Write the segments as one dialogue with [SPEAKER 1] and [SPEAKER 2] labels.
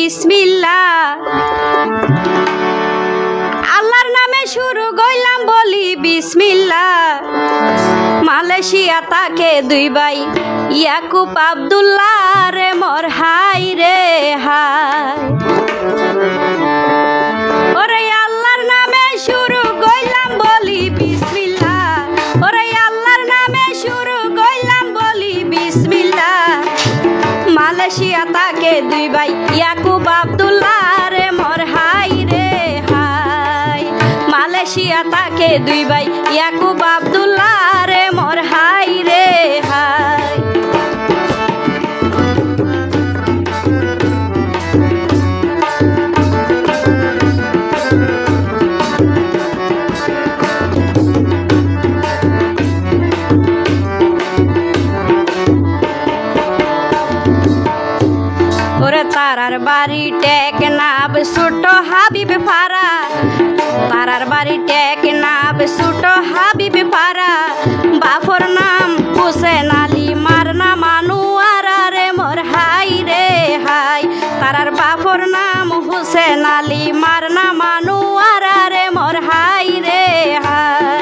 [SPEAKER 1] বিসমিল্লাহ, আল্লাহর নামে শুরু কইলাম বলি বিসমিল্লাহ। মালয়েশিয়া তাকে দুই ভাই ইয়াকুব আব্দুল্লাহ রে মোর হাই রে হাই। ওরে আল্লাহর নামে শুরু কইলাম বলি বিসমিল্লাহ, ওরে আল্লাহর নামে শুরু কইলাম বলি বিসমিল্লাহ। মালয়েশিয়া তাকে দুই ভাই ইয়াকুব আব্দুল্লাহ রে মোর হাই রে হাই। মালয়েশিয়া তাকে দুই ভাই ইয়াকুব আব্দুল্লাহ রে মোর হাই রে হাই। ওরে তারার বাড়ি টেকনাফ ছোট হাবিব পাড়া, তারার বাড়ি টেকনাফ ছোট হাবিব পাড়া। বাপর নাম হুসেন আলী মার নাম আনোয়ারা রে মোর হাই রে হাই। তারার বাপর নাম হুসেন আলী মার নাম আনোয়ারা রে মোর হাই রে হাই।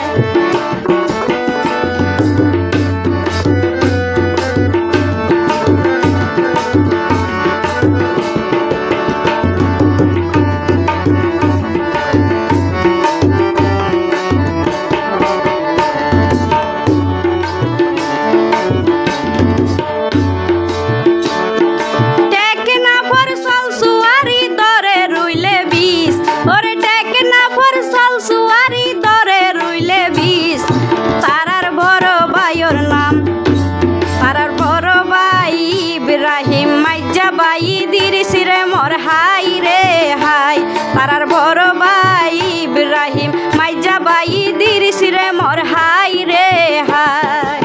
[SPEAKER 1] মোর হাই রে হাই। তারার বড় ভাই ইব্রাহিম মাইজা বাই দিরিস রে মোর হাই রে হাই।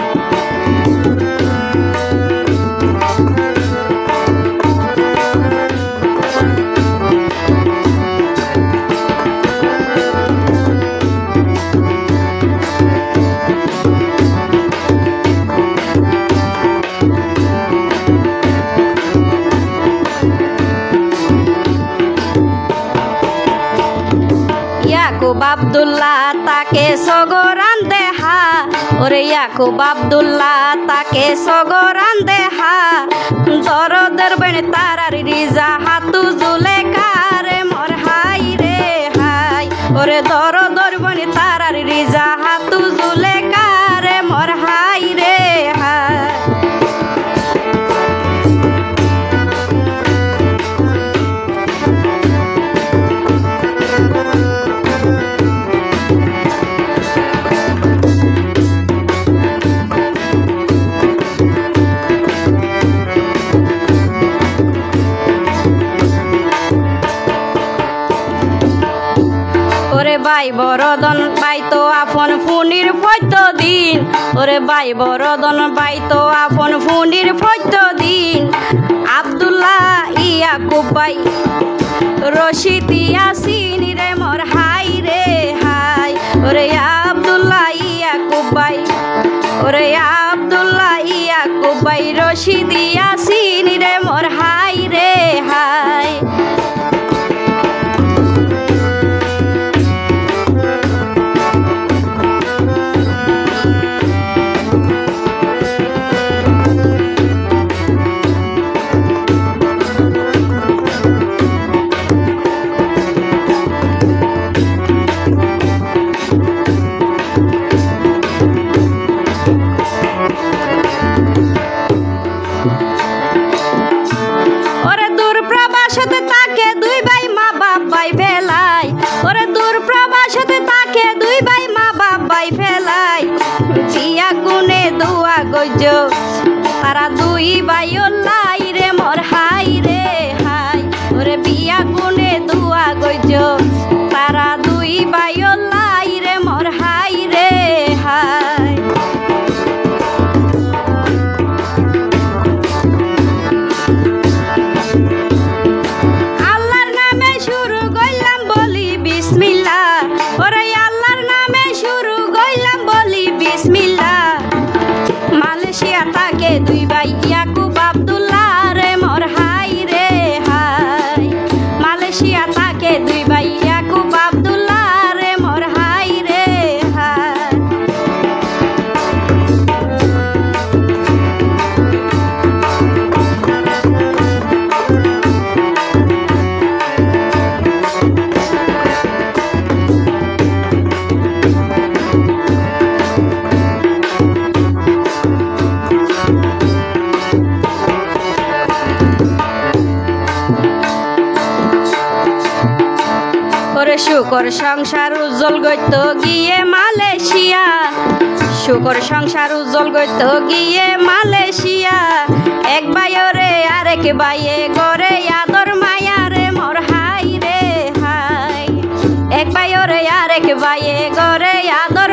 [SPEAKER 1] ইয়াকুব আব্দুল্লাহ তাকে সগরান দেহা, ওরে ইয়াকুব আব্দুল্লাহ তাকে সগরান দেহা। দরদের বেন তারার রিজা হাতু জুলে কারে মোর হাই রে হাই। ওরে দরদর বেন তারার রিজা হাতু জুলে কারে মোর হাই রে হাই। ভাই বরদন ভাই তো আপন ফুনির ফৈত দিন, ওরে ভাই বরদন ভাই তো আপন ফুনির ফৈত দিন। আব্দুল্লাহ ইয়াকুব ভাই রশিদ ইয়াসিন রে মোর হাই রে হাই। ওরে আব্দুল্লাহ ইয়াকুব ভাই, ওরে আব্দুল্লাহ ইয়াকুব ভাই রশিদ ইয়াসিন রে মোর হাই রে হাই। তারা দুই ভাই লাই রে মোর হাই রে হাই। ওরে বিয়া গুনে দুয়া গইজ, তারা দুই ভাই লাই রে মোর হাই রে হাই। আল্লাহর নামে শুরু কইলাম বলি বিসমিল্লাহ, ওরে আল্লাহর নামে শুরু কইলাম বলি বিসমিল্লাহ। মালয়েশিয়া তাকে দুই ভাই ইয়াকুব আব্দুল্লাহ রে মোর হাই রে হাই। সুখর সংসার উজ্জ্বল গইত গিয়ে মালয়েশিয়া সুখর সংসার উজ্জ্বল গইত গিয়ে মালয়েশিয়া এক বাইরে আরেক বাইয়ে করে আদর মায়া রে মোর হাই রে হাই এক বাইরে আরেক বাইয়ে করে আদর